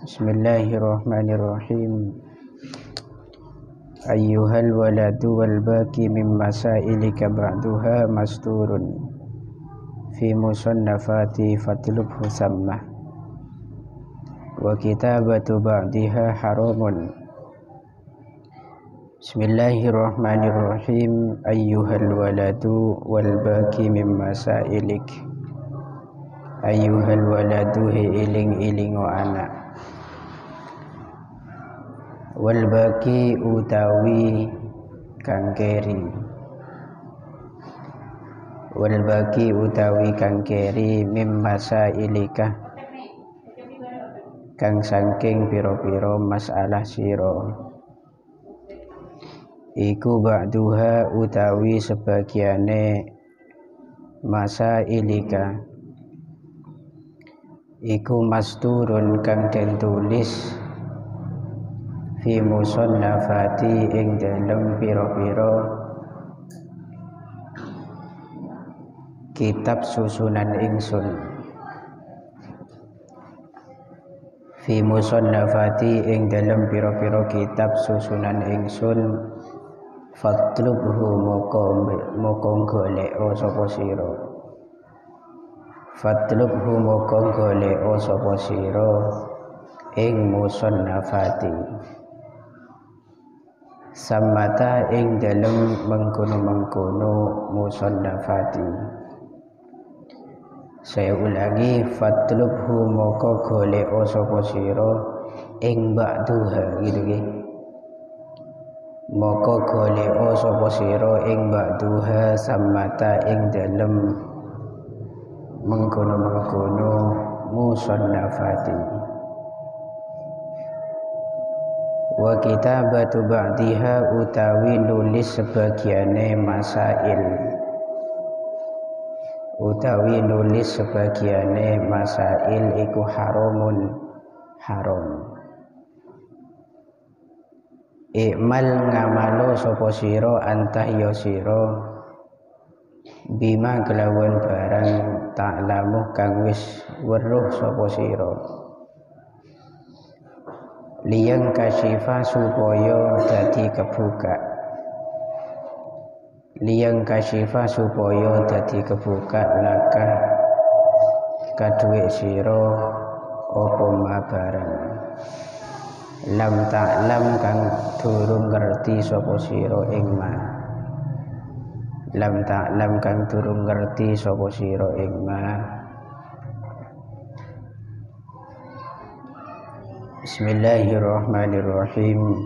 Bismillahirrahmanirrahim. Ayyuhal waladu wal baqi min masailika ba'duha masturun fi musannafati fatlubhu sammah wa kitabatu ba'diha haramun. Bismillahirrahmanirrahim. Ayyuhal waladu wal baqi min masailik. Ayyuhal waladu iling-iling o anak. Wal baqi utawi kang keri. Wal baqi utawi kang keri mim masailika kang saking piro-piro masalah sira. Iku ba'duha utawi sebagiane masailika iku masturun kang den tulis fi musannafati ing dalem pira-pira kitab susunan ingsun. Fi musannafati ing dalem pira-pira kitab susunan ingsun. Fatlubhu moko golek sapa sira. Fatlubhu moko golek sapa sira ing musannafati. Samata ing dalem mengkono-mengkono musannafati. Saya ulangi, fatlubhu moko golek sapa sira ing ba'duha gitu nggih. Moko golek sapa sira ing ba'duha samata ing dalem mengkono-mengkono musannafati. Wa kitabatu ba'diha utawi nulis sebagiane masail. Utawi nulis sebagiane masail iku haramun haram. Ikmal ngamalo sapa sira antah ya sira bima kelawan barang ta'lamu kang wis weruh sapa sira. Liyang kasyifa supaya dadi kebuka. Liyang kasyifa supaya dadi kebuka laka kaduwe sira apa mabarang. Lam ta'lam kang durung ngerti sapa sira ing ma. Lam ta'lam kang durung ngerti sapa sira ing ma. Bismillahirrahmanirrahim.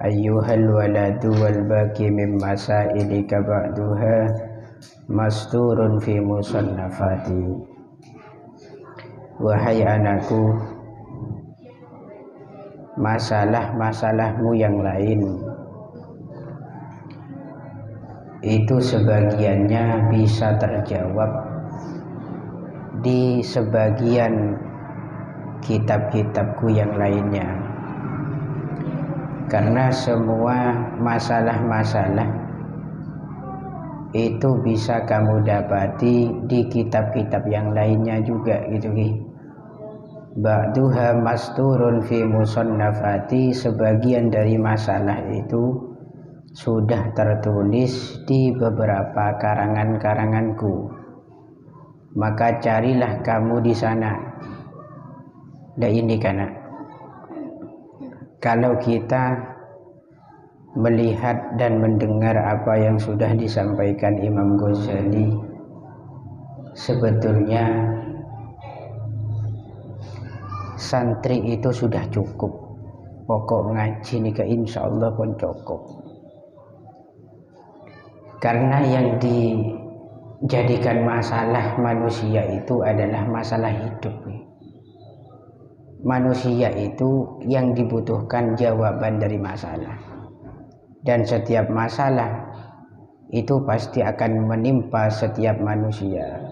Ayyuhal waladu wal baqi min masailika ba'duha masturun fi musannafati. Wahai anakku, masalah-masalahmu yang lain itu sebagiannya bisa terjawab di sebagian kitab-kitabku yang lainnya, karena semua masalah-masalah itu bisa kamu dapati di kitab-kitab yang lainnya juga gitu nih. Ba'duha masturun fi musannafati, sebagian dari masalah itu sudah tertulis di beberapa karangan-karanganku. Maka carilah kamu di sana. Dan ini karena kalau kita melihat dan mendengar apa yang sudah disampaikan Imam Ghazali, sebetulnya santri itu sudah cukup. Pokok ngaji nika insyaallah pun cukup. Karena yang dijadikan masalah manusia itu adalah masalah hidup. Manusia itu yang dibutuhkan jawaban dari masalah. Dan setiap masalah itu pasti akan menimpa setiap manusia.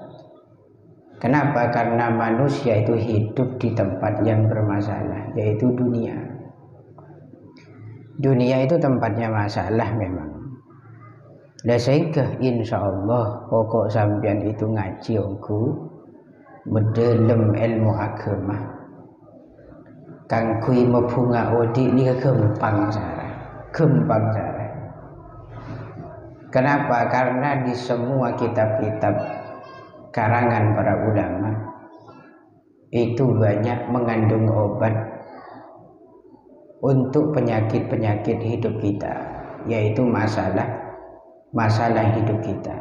Kenapa? Karena manusia itu hidup di tempat yang bermasalah, yaitu dunia. Dunia itu tempatnya masalah memang. Dan sehingga insya Allah pokok sampean itu ngaji ongku, mendalam ilmu agama kang kui mebunga odi ni gempang sarah. Kenapa? Karena di semua kitab-kitab karangan para ulama itu banyak mengandung obat untuk penyakit-penyakit hidup kita, yaitu masalah hidup kita.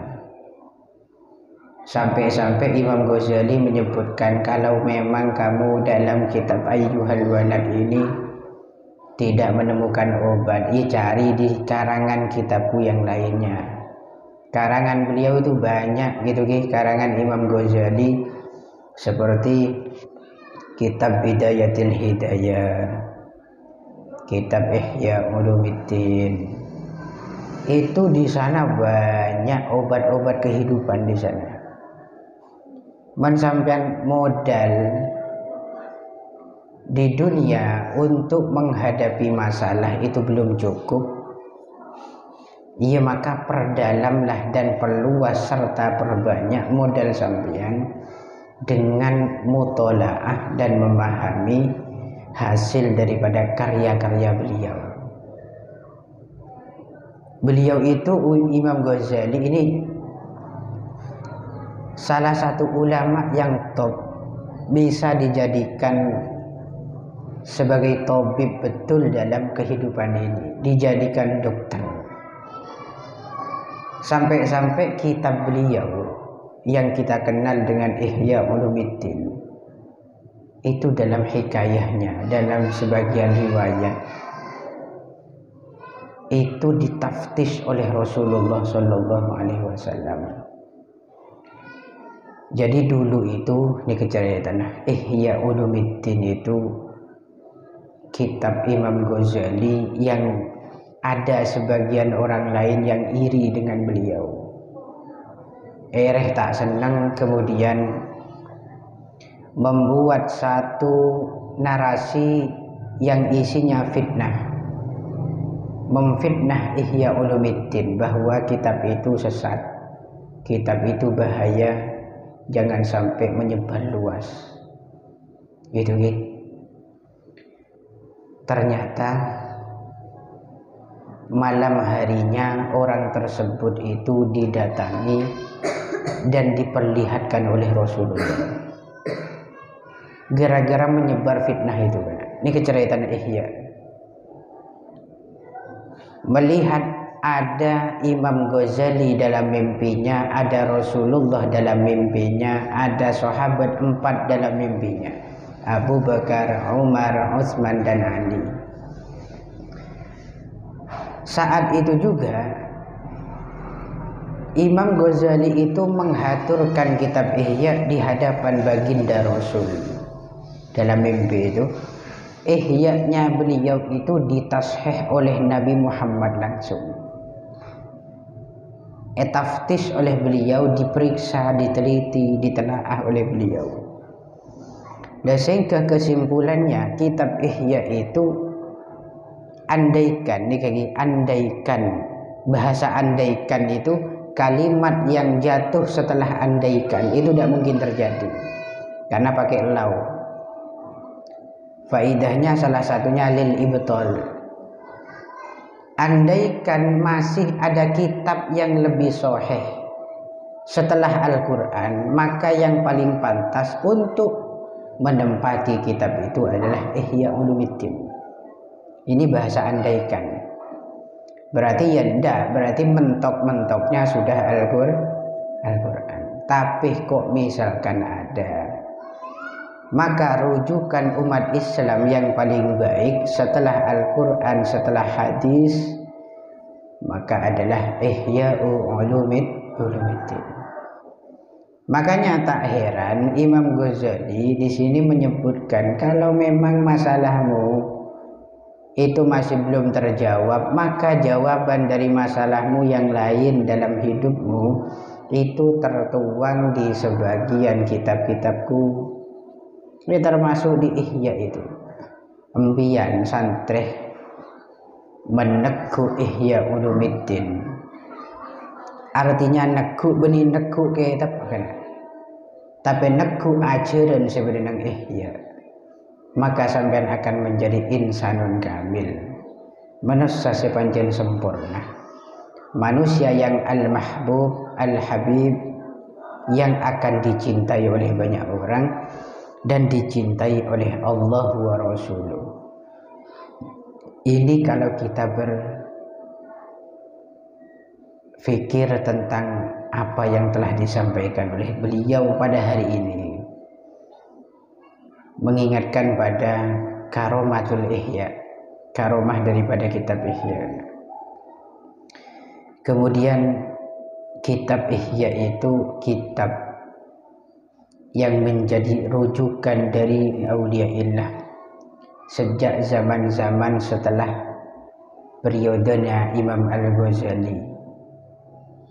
Sampai-sampai Imam Ghazali menyebutkan, kalau memang kamu dalam kitab Ayyuhal Walad ini tidak menemukan obat, ya cari di karangan kitabku yang lainnya. Karangan beliau itu banyak gitu, karangan Imam Ghazali seperti kitab Bidayatul Hidayah, kitab Ihya Ulumuddin. Itu di sana banyak obat-obat kehidupan di sana. Mensampean modal di dunia untuk menghadapi masalah itu belum cukup, ya maka perdalamlah dan perluas serta perbanyak modal sampean dengan mutolaah dan memahami hasil daripada karya-karya beliau. Beliau itu Imam Ghazali ini salah satu ulama yang top, bisa dijadikan sebagai tabib betul dalam kehidupan ini, dijadikan dokter. Sampai-sampai kitab beliau yang kita kenal dengan Ihya Ulumuddin itu dalam hikayahnya, dalam sebagian riwayat itu ditaftis oleh Rasulullah SAW. Jadi dulu itu ini kejadian Ihya Ulumuddin itu kitab Imam Ghazali yang ada sebagian orang lain yang iri dengan beliau, tak senang, kemudian membuat satu narasi yang isinya fitnah, memfitnah Ihya Ulumuddin bahwa kitab itu sesat, kitab itu bahaya, jangan sampai menyebar luas gitu. Ternyata malam harinya orang tersebut itu didatangi dan diperlihatkan oleh Rasulullah gara-gara menyebar fitnah itu. Ini keceritaan Ihya. Melihat ada Imam Ghazali dalam mimpinya, ada Rasulullah dalam mimpinya, ada sahabat 4 dalam mimpinya, Abu Bakar, Umar, Utsman dan Ali. Saat itu juga Imam Ghazali itu menghaturkan kitab Ihya di hadapan baginda Rasul. Dalam mimpi itu Ihya-nya beliau itu ditashih oleh Nabi Muhammad langsung. Taftis oleh beliau, diperiksa, diteliti, ditelaah oleh beliau. Dan sehingga kesimpulannya kitab Ihya itu andaikan, bahasa andaikan itu kalimat yang jatuh setelah andaikan itu tidak mungkin terjadi karena pakai lau. Faidahnya salah satunya lil ibtal. Andaikan masih ada kitab yang lebih sahih setelah Al-Quran, maka yang paling pantas untuk menempati kitab itu adalah Ihya Ulumuddin. Ini bahasa andaikan. Berarti ya enggak, berarti mentok-mentoknya sudah Al-Quran. Tapi kok misalkan ada, maka rujukan umat Islam yang paling baik setelah Al-Quran, setelah hadis, maka adalah Ihya Ulumuddin. Makanya tak heran Imam Ghazali di sini menyebutkan, kalau memang masalahmu itu masih belum terjawab, maka jawaban dari masalahmu yang lain dalam hidupmu itu tertuang di sebagian kitab-kitabku. Ini termasuk di Ihya itu. Empian santreh menegu Ihya Ulumuddin. Artinya negu benih negu kitab kan. tapi neku ajaran sebenarnya ihya, maka sampean akan menjadi insanun kamil, manusia sepanjang sempurna, manusia yang al-mahbub, al-habib, yang akan dicintai oleh banyak orang dan dicintai oleh Allah wa Rasuluh. Ini kalau kita berpikir tentang apa yang telah disampaikan oleh beliau pada hari ini, mengingatkan pada karomatul ihya, karomah daripada kitab ihya. Kemudian kitab ihya itu kitab yang menjadi rujukan dari auliaillah sejak zaman-zaman setelah periodenya Imam Al-Ghazali.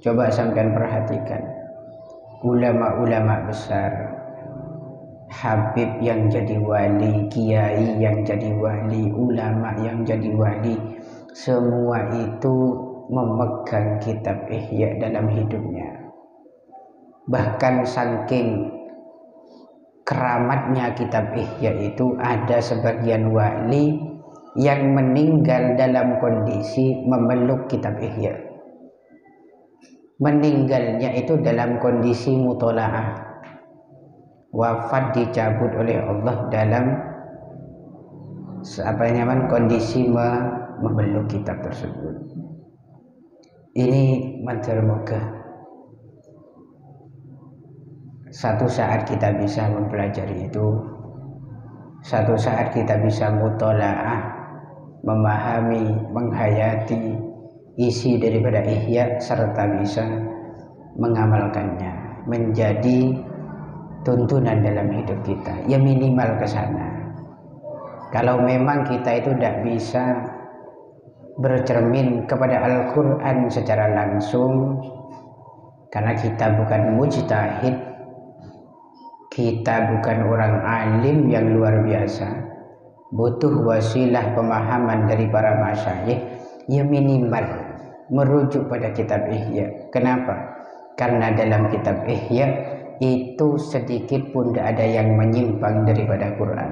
Coba sampean perhatikan ulama-ulama besar, habib yang jadi wali, kiai yang jadi wali, ulama yang jadi wali, semua itu memegang kitab ihya dalam hidupnya. Bahkan saking keramatnya kitab ihya itu, ada sebagian wali yang meninggal dalam kondisi memeluk kitab ihya. Meninggalnya itu dalam kondisi mutolaah, wafat dicabut oleh Allah dalam kondisi memeluk kitab tersebut. Ini mentermoga satu saat kita bisa mempelajari itu, satu saat kita bisa mutolaah, memahami, menghayati isi daripada ihya, serta bisa mengamalkannya menjadi tuntunan dalam hidup kita. Ya minimal ke sana. Kalau memang kita itu tidak bisa bercermin kepada Al-Quran secara langsung, karena kita bukan mujtahid, kita bukan orang alim yang luar biasa, butuh wasilah pemahaman dari para masyayikh, ya minimal merujuk pada kitab ihya. Kenapa? Karena dalam kitab ihya itu sedikit pun tidak ada yang menyimpang daripada Quran.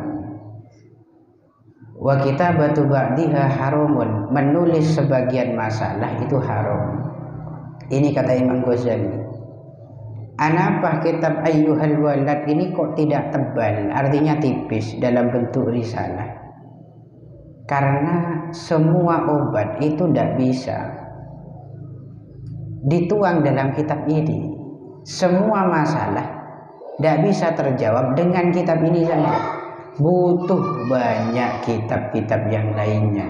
Wa kitabatu ba'diha haramun, menulis sebagian masalah itu haram. Ini kata Imam Ghazali. Anapa kitab Ayyuhal Walad ini kok tidak tebal, artinya tipis dalam bentuk risalah? Karena semua obat itu tidak bisa dituang dalam kitab ini. Semua masalah tidak bisa terjawab dengan kitab ini saja. Butuh banyak kitab-kitab yang lainnya.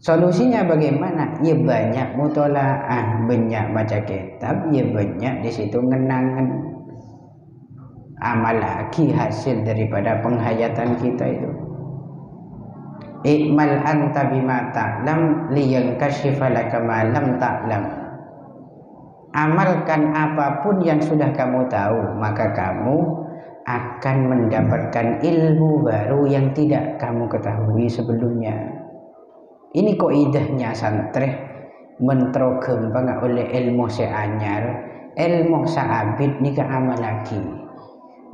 Solusinya bagaimana? Ya banyak mutolaah, banyak baca kitab, ya banyak di situ ngenangan amal lagi hasil daripada penghayatan kita itu. Ikmal anta bima ta'lam liyankashifa laka ma lam ta'lam. Amalkan apapun yang sudah kamu tahu, maka kamu akan mendapatkan ilmu baru yang tidak kamu ketahui sebelumnya. Ini kaidahnya santreh mentro gembang oleh ilmu seanyar, ilmu saabid nika amal lagi.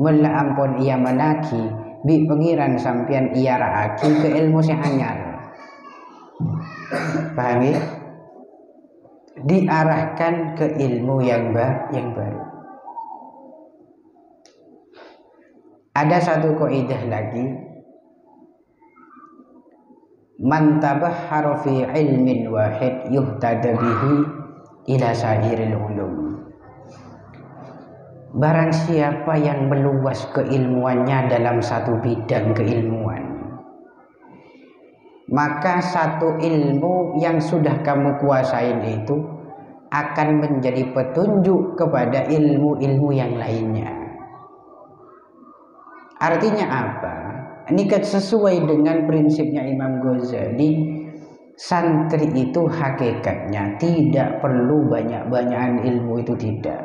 Mula ampun ia malaki bi pengiran sampian ia raaki ke ilmu seanyar. Paham ya? Diarahkan ke ilmu yang baru. Ada satu kaidah lagi, man tabahhara fi ilmin wahid yuhtada bihi ila sa'iril ulum. Barang siapa yang meluas keilmuannya dalam satu bidang keilmuan, maka satu ilmu yang sudah kamu kuasain itu akan menjadi petunjuk kepada ilmu-ilmu yang lainnya. Artinya apa? Ini kan sesuai dengan prinsipnya Imam Ghazali. Santri itu hakikatnya tidak perlu banyak-banyakan ilmu, itu tidak.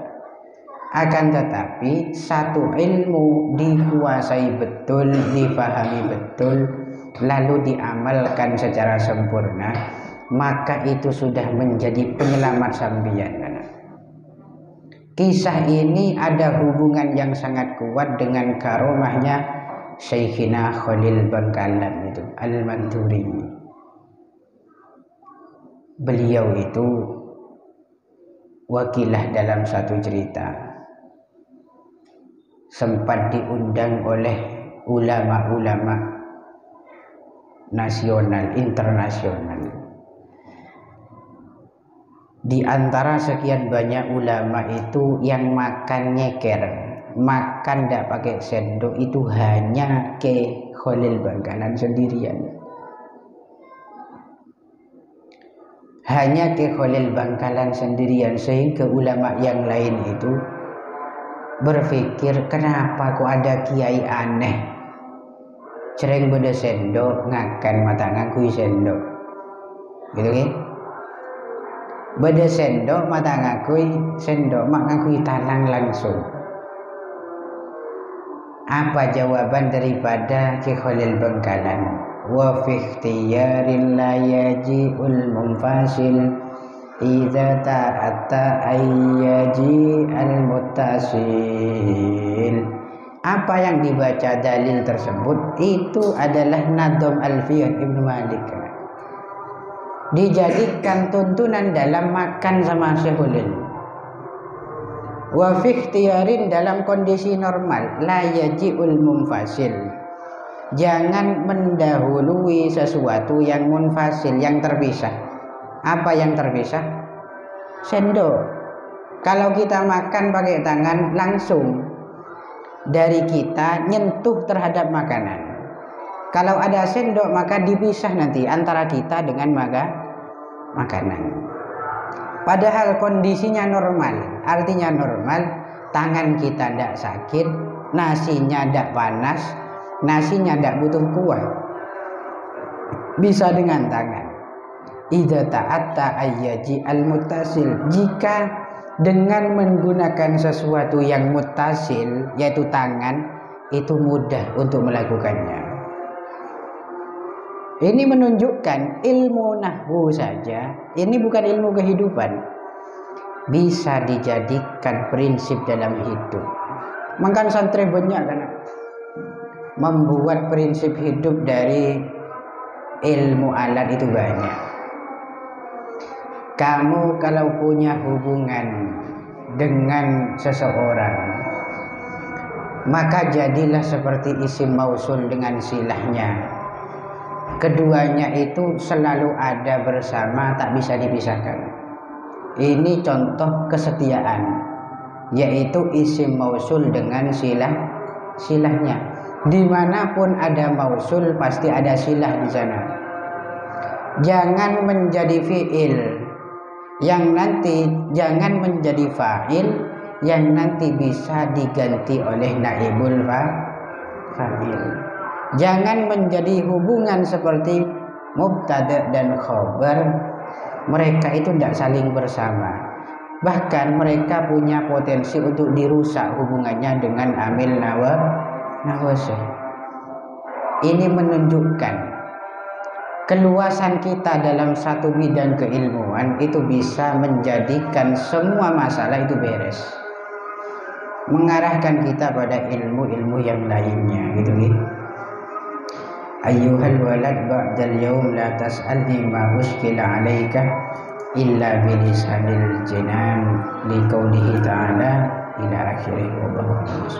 Akan tetapi satu ilmu dikuasai betul, difahami betul, lalu diamalkan secara sempurna, maka itu sudah menjadi penyelamat sambian. Kisah ini ada hubungan yang sangat kuat dengan karomahnya Syekhina Khalil Bangkalan itu Al-Manduri. Beliau itu wakilah dalam satu cerita, sempat diundang oleh ulama-ulama nasional, internasional. Di antara sekian banyak ulama itu yang makan nyeker, makan tidak pakai sendok itu hanya ke Khalil Bangkalan sendirian. Hanya ke Khalil Bangkalan sendirian, sehingga ulama yang lain itu berpikir, kenapa kok ada kiai aneh sering beda sendok ngakan mata ngakui sendok gitu kan? Beda sendok mata ngakui sendok, mak ngakui tanang langsung. Apa jawaban daripada Ki Khalil Bangkalan? Wa fi ikhtiyaril la yaji'ul munfasil idza ta'atta ayyaji al-muttasil. Apa yang dibaca dalil tersebut itu adalah Nadham Alfiyah Ibnu Malik. Dijadikan tuntunan dalam makan sama Syekhulil. Wa fi ikhtiyarin dalam kondisi normal la yaji'ul munfasil. Jangan mendahului sesuatu yang munfasil, yang terpisah. Apa yang terpisah? Sendok. Kalau kita makan pakai tangan langsung dari kita nyentuh terhadap makanan. Kalau ada sendok maka dipisah nanti antara kita dengan makanan. Padahal kondisinya normal, artinya normal, tangan kita tidak sakit, nasinya tidak panas, nasinya tidak butuh kuah, bisa dengan tangan. Idza ta'atta ayyaji al-muttasil, jika dengan menggunakan sesuatu yang muttasil yaitu tangan itu mudah untuk melakukannya. Ini menunjukkan ilmu nahwu saja, ini bukan ilmu kehidupan, bisa dijadikan prinsip dalam hidup. Makan santri banyak kan membuat prinsip hidup dari ilmu alat itu banyak. Kamu kalau punya hubungan dengan seseorang, maka jadilah seperti isim mausul dengan silahnya. Keduanya itu selalu ada bersama, tak bisa dipisahkan. Ini contoh kesetiaan, yaitu isim mausul dengan silahnya. Dimanapun ada mausul pasti ada silah di sana. Jangan menjadi fiil yang nanti, jangan menjadi fa'il yang nanti bisa diganti oleh naibul fa'il. Jangan menjadi hubungan seperti mubtada dan khobar, mereka itu tidak saling bersama. Bahkan mereka punya potensi untuk dirusak hubungannya dengan amil nawasih. Ini menunjukkan keluasan kita dalam satu bidang keilmuan itu bisa menjadikan semua masalah itu beres, mengarahkan kita pada ilmu-ilmu yang lainnya gitu gitu. Ayyuhal walad ba'dal yawm la tas'alni ma ushkila alaika illa bilisanil jinan liqaulihi ta'ala ila akhirih. Wallahu a'lam.